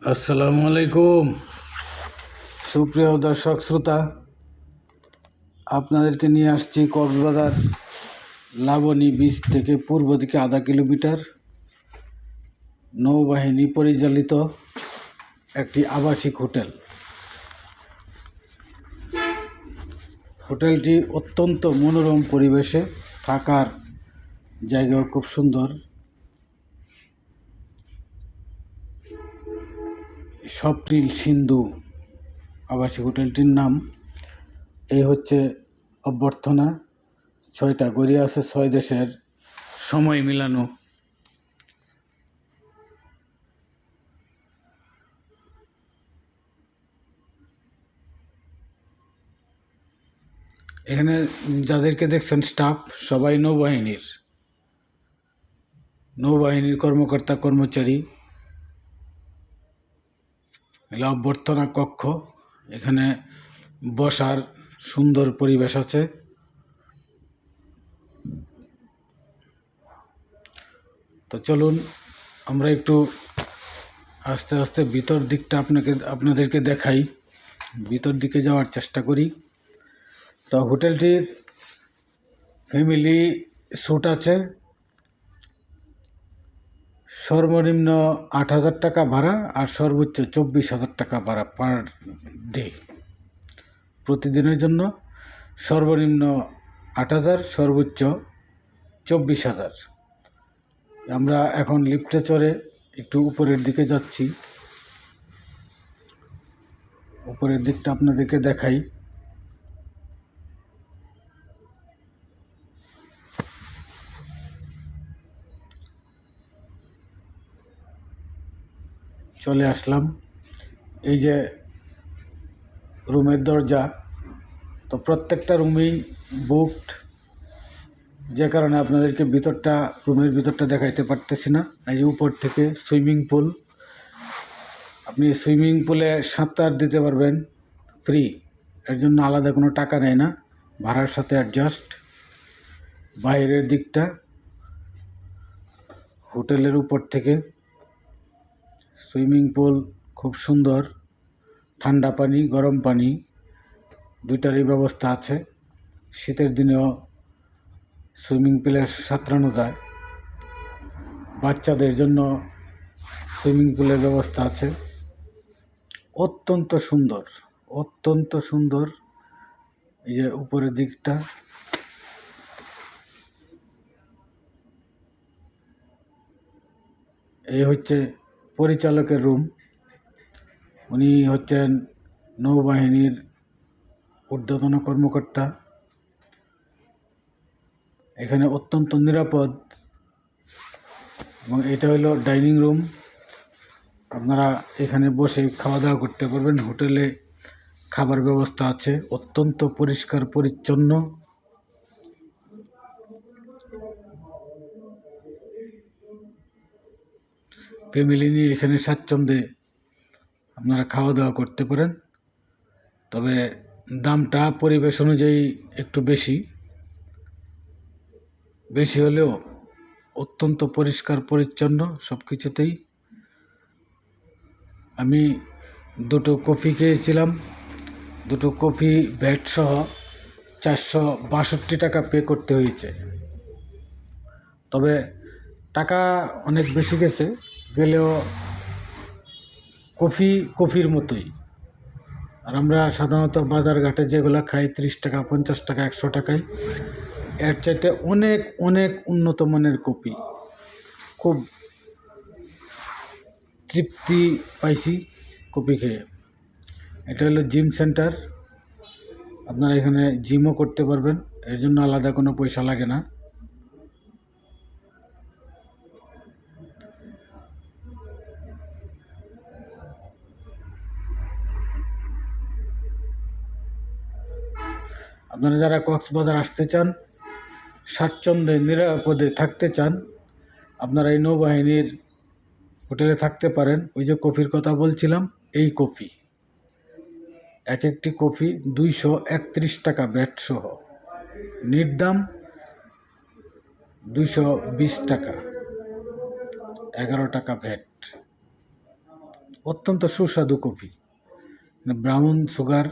আসসালামু আলাইকুম সুপ্রিয় দর্শক শ্রোতা, আপনাদেরকে নিয়ে আসছি কক্সবাজার লাবণী বিচ থেকে পূর্ব দিকে আধা কিলোমিটার নৌবাহিনী পরিচালিত একটি আবাসিক হোটেল। হোটেলটি অত্যন্ত মনোরম পরিবেশে, থাকার জায়গাও খুব সুন্দর। স্বপ্নিল সিন্ধু আবাসিক হোটেলটির নাম। এই হচ্ছে অভ্যর্থনা। 6টা গড়ি আছে, 6 দেশের সময় মিলানো। এখানে যাদেরকে দেখছেন স্টাফ সবাই নৌবাহিনীর কর্মকর্তা কর্মচারী। এগুলো অভ্যর্থনা কক্ষ। এখানে বসার সুন্দর পরিবেশ আছে। তো চলুন আমরা একটু আস্তে আস্তে ভিতর দিকটা আপনাদেরকে দেখাই, ভিতর দিকে যাওয়ার চেষ্টা করি। তো হোটেলটির ফ্যামিলি স্যুট আছে। সর্বনিম্ন 8,000 টাকা ভাড়া আর সর্বোচ্চ 24,000 টাকা ভাড়া পার ডে। প্রতিদিনের জন্য সর্বনিম্ন 8,000, সর্বোচ্চ 24,000। আমরা এখন লিফটে চড়ে একটু উপরের দিকে যাচ্ছি। উপরের দিকটা আপনাদেরকে দেখাই। চলে আসলাম। এই যে রুমের দরজা, তো প্রত্যেকটা রুমেই বুকড, যে কারণে আপনাদেরকে রুমের ভিতরটা দেখাইতে পারতেছি না। এই উপর থেকে সুইমিং পুল, আপনি সুইমিং পুলে সাঁতার দিতে পারবেন ফ্রি, এর জন্য আলাদা কোনো টাকা নেয় না, ভাড়ার সাথে অ্যাডজাস্ট। বাইরের দিকটা হোটেলের উপর থেকে সুইমিং পুল খুব সুন্দর, ঠান্ডা পানি গরম পানি দুইটারই ব্যবস্থা আছে। শীতের দিনেও সুইমিং পুলে সাঁতরানো যায়। বাচ্চাদের জন্য সুইমিং পুলের ব্যবস্থা আছে। অত্যন্ত সুন্দর, অত্যন্ত সুন্দর। এই যে উপরের দিকটা, এই হচ্ছে পরিচালকের রুম। উনি হচ্ছেন নৌবাহিনীর ঊর্ধ্বতন কর্মকর্তা। এখানে অত্যন্ত নিরাপদ। এবং এটা হলো ডাইনিং রুম। আপনারা এখানে বসে খাওয়া দাওয়া করতে পারবেন। হোটেলে খাবার ব্যবস্থা আছে, অত্যন্ত পরিষ্কার পরিচ্ছন্ন। ফ্যামিলি নিয়ে এখানে স্বাচ্ছন্দ্যে আপনারা খাওয়া দাওয়া করতে পারেন। তবে দামটা পরিবেশ অনুযায়ী একটু বেশি হলেও অত্যন্ত পরিষ্কার পরিচ্ছন্ন সব কিছুতেই। আমি 2টো কফি খেয়েছিলাম। 2টো কফি ভ্যাট সহ 462 টাকা পে করতে হয়েছে। তবে টাকা অনেক বেশি গেলেও কফির মতোই। আর আমরা সাধারণত বাজারঘাটে যেগুলো খাই 30 টাকা, 50 টাকা, 100 টাকায়, এর চাইতে অনেক অনেক উন্নত মানের কফি। খুব তৃপ্তি পাইছি কফি খেয়ে। এটা হলো জিম সেন্টার। আপনারা এখানে জিমও করতে পারবেন, এর জন্য আলাদা কোনো পয়সা লাগে না। আপনারা যারা কক্সবাজার আসতে চান, স্বাচ্ছন্দ্যে নিরাপদে থাকতে চান, আপনারা এই নৌবাহিনীর হোটেলে থাকতে পারেন। ওই যে কফির কথা বলছিলাম, এই কফি, এক একটি কফি 231 টাকা ভ্যাট সহ। নির্দাম 220 টাকা, 11 টাকা ভ্যাট। অত্যন্ত সুস্বাদু কফি, ব্রাউন সুগার